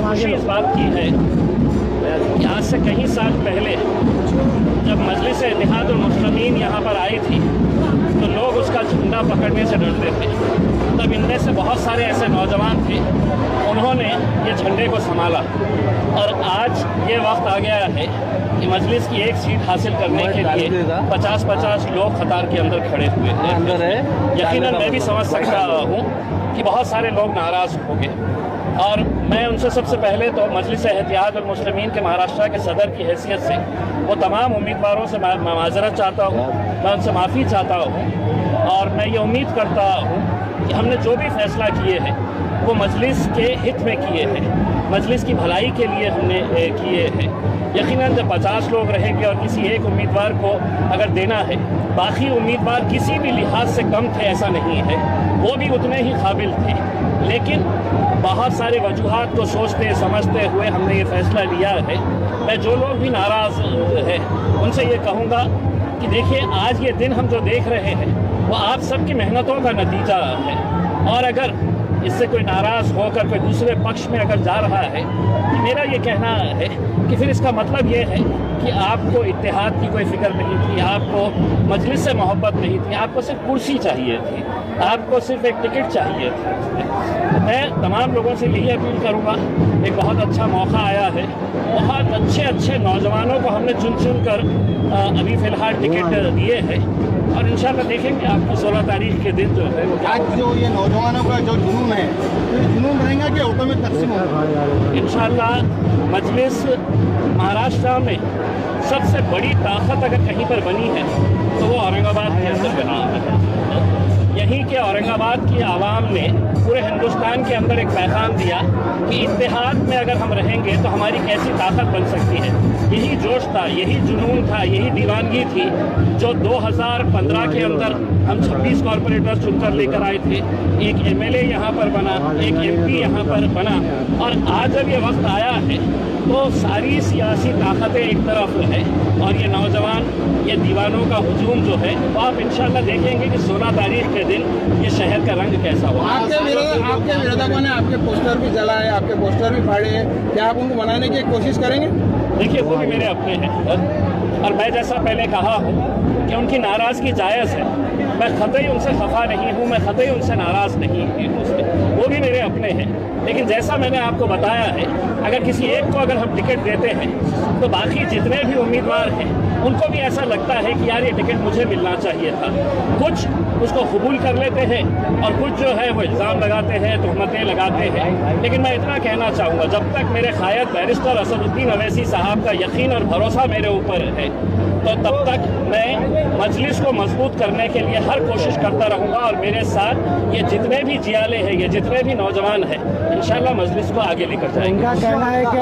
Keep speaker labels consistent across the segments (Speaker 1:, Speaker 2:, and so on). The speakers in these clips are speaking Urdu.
Speaker 1: خوشی اس بات کی ہے کہ آج سے کئی سال پہلے جب مجلس اتحاد المسلمین یہاں پر آئی تھی تو لوگ اس کا جھنڈا پکڑنے سے ڈرتے تھے. تب ان میں سے بہت سارے ایسے نوجوان تھے, انہوں نے یہ جھنڈے کو سنبھالا, اور آج یہ وقت آ گیا ہے کہ مجلس کی ایک سیٹ حاصل کرنے کے لیے 50-50 لوگ قطار کے اندر کھڑے ہوئے ہیں. یقیناً میں بھی سمجھ سکتا ہوں کہ بہت سارے لوگ ناراض ہوں گے, اور میں ان سے سب سے پہلے تو مجلس اتحاد المسلمین کے مہاراشٹر کے صدر کی حیثیت سے وہ تمام امیدواروں سے معذرت چاہتا ہوں, میں ان سے معافی چاہتا ہوں, اور میں یہ امید کرتا ہوں کہ ہم نے جو بھی فیصلہ کیے ہیں وہ مجلس کے ہت میں کیے ہیں, مجلس کی بھلائی کے لیے ہم نے کیے ہیں. یقیناً جب 50 لوگ رہیں گے اور کسی ایک امیدوار کو اگر دینا ہے, باقی امیدوار کسی بھی لحاظ سے کم تھے ایسا نہیں ہے, وہ بھی اتنے ہی قابل تھے, لیکن بہت سارے وجوہات کو سوچتے سمجھتے ہوئے ہم نے یہ فیصلہ لیا ہے. میں جو لوگ بھی ناراض ہیں ان سے یہ کہوں گا کہ دیکھیے آج یہ دن ہم جو دیکھ رہے ہیں وہ آپ سب کی محنتوں کا نتیجہ ہے, اور اگر اس سے کوئی ناراض ہو کر کوئی دوسرے پکش میں اگر جا رہا ہے, میرا یہ کہنا ہے کہ پھر اس کا مطلب یہ ہے کہ آپ کو اتحاد کی کوئی فکر نہیں تھی, آپ کو مجلس سے محبت نہیں تھی, آپ کو صرف کرسی چاہیے تھی, آپ کو صرف ایک ٹکٹ چاہیے تھی. میں تمام لوگوں سے یہی اپیل کروں گا, ایک بہت اچھا موقع آیا ہے, بہت اچھے نوجوانوں کو ہم نے چن کر ابھی فی الحال ٹکٹ دیے ہیں, اور انشاءاللہ دیکھیں گے آپ کو 16 تاریخ کے دن جو ہے وہ
Speaker 2: آج جو یہ نوجوانوں کا جو جنون ہے, جنون رہے گا کہ عہدوں میں تقسیم ہوگا؟
Speaker 1: انشاءاللہ مجلس مہاراشٹر میں سب سے بڑی طاقت اگر کہیں پر بنی ہے تو وہ اورنگ آباد کے اندر بنا ہے. یہیں کے اورنگ آباد کی عوام نے پورے ہندوستان کے اندر ایک پیغام دیا کہ اتحاد میں اگر ہم رہیں گے تو ہماری کیسی طاقت بن سکتی ہے. یہی جوش تھا, یہی جنون تھا, یہی دیوانگی تھی جو 2015 کے اندر ہم 26 کارپوریٹر چن کر لے کر آئے تھے. ایک MLA یہاں پر بنا, ایک MP یہاں پر بنا, اور آج جب یہ وقت آیا ہے تو ساری سیاسی طاقتیں ایک طرف ہے, اور یہ نوجوان, یہ دیوانوں کا ہجوم جو ہے وہ آپ انشاءاللہ دیکھیں گے کہ 16 تاریخ کے دن یہ شہر کا رنگ کیسا ہوا.
Speaker 2: آپ کے ورودھکوں نے آپ کے پوسٹر بھی جلائے, آپ کے پوسٹر بھی پھاڑے ہیں, کیا آپ ان کو منانے کی کوشش کریں گے؟
Speaker 1: دیکھیے وہ بھی میرے اپنے ہیں, اور میں جیسا پہلے کہا ہوں کہ ان کی ناراضگی جائز ہے, میں قطعی ان سے خفا نہیں ہوں, میں قطعی ان سے ناراض نہیں ہوں, وہ بھی میرے اپنے ہیں. لیکن جیسا میں نے آپ کو بتایا ہے, اگر کسی ایک کو اگر ہم ٹکٹ دیتے ہیں تو باقی جتنے بھی امیدوار ہیں ان کو بھی ایسا لگتا ہے کہ یار یہ ٹکٹ مجھے ملنا چاہیے تھا. کچھ اس کو قبول کر لیتے ہیں اور کچھ جو ہے وہ الزام لگاتے ہیں, تہمتیں لگاتے ہیں. لیکن میں اتنا کہنا چاہوں گا, جب تک میرے قائد بیرسٹر اسد الدین اویسی صاحب کا یقین اور بھروسہ میرے اوپر ہے تو تب تک میں مجلس کو مضبوط کرنے کے لیے ہر کوشش کرتا رہوں گا, اور میرے ساتھ یہ جتنے بھی جیالے ہیں, یہ جتنے بھی نوجوان ہیں, انشاءاللہ مجلس کو آگے لے کر جائیں گے.
Speaker 3: ان کا کہنا ہے کہ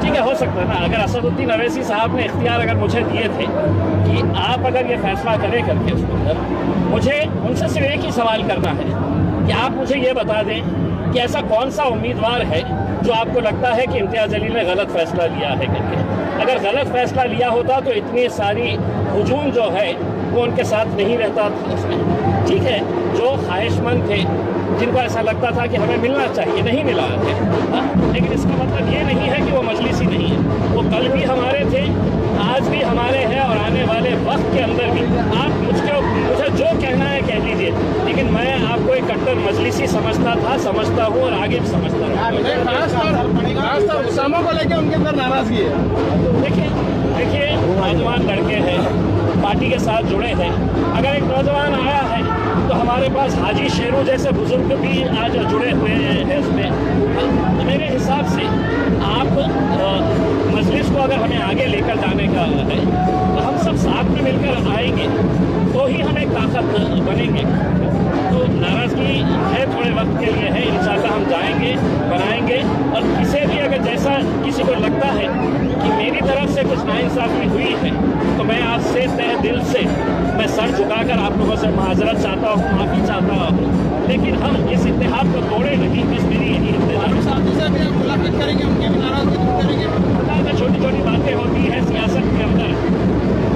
Speaker 1: ٹھیک ہے, ہو سکتا ہے نا. اگر اسد الدین اویسی صاحب نے اختیار اگر مجھے دیے تھے کہ آپ اگر یہ فیصلہ کریں کر کے اس کے اندر, مجھے ان سے صرف ایک ہی سوال کرنا ہے کہ آپ مجھے یہ بتا دیں کہ ایسا کون سا امیدوار ہے جو آپ کو لگتا ہے کہ امتیاز جلیل نے غلط فیصلہ لیا ہے کر کے. اگر غلط فیصلہ لیا ہوتا تو اتنی ساری ہجوم جو ہے وہ ان کے ساتھ نہیں رہتا تھا اس میں. ٹھیک ہے, جو خواہش مند تھے, جن کو ایسا لگتا تھا کہ ہمیں ملنا چاہیے, نہیں ملا ہے, لیکن اس کا مطلب یہ نہیں ہے کہ وہ مجلس ہی نہیں ہے. وہ کل بھی ہمارے تھے, آج بھی ہمارے ہیں, اور آنے والے وقت کے اندر بھی. آپ مجھے جو کہنا ہے کہہ لیجیے, لیکن میں آپ کو ایک کٹر مجلسی سمجھتا ہوں اور آگے بھی سمجھتا ہوں.
Speaker 2: خاص طور اسامہ کو لے کے ان کے اندر ناراضگی ہے.
Speaker 1: دیکھیے نوجوان لڑکے ہیں, پارٹی کے ساتھ جڑے ہیں. اگر ایک نوجوان آیا ہے تو ہمارے پاس حاجی شیرو جیسے بزرگ بھی آج جڑے ہوئے ہیں اس میں. تو میرے حساب سے آپ مجلس کو اگر ہمیں آگے لے کر جانے کا ہے تو ہم سب ساتھ میں مل کر آئیں گے تو ہی ہم ایک طاقت بنیں گے. تو ناراضگی ہے, تھوڑے وقت کے لیے ہے, انشاءاللہ ہم جائیں گے, بنائیں گے. اور کسی بھی اگر جیسا کسی کو لگتا ہے کہ میری طرف سے کچھ ناانصافی ہوئی ہے تو میں آپ سے تہ دل سے میں سر جھکا کر آپ لوگوں سے معذرت چاہتا ہوں, معافی چاہتا ہوں. لیکن ہم اس اتحاد کو توڑے نہیں, بس میری یہی
Speaker 2: ملاقات کریں گے, ان کی بھی ناراضگی دور کریں گے.
Speaker 1: چھوٹی چھوٹی باتیں ہوتی ہیں سیاست کے اندر.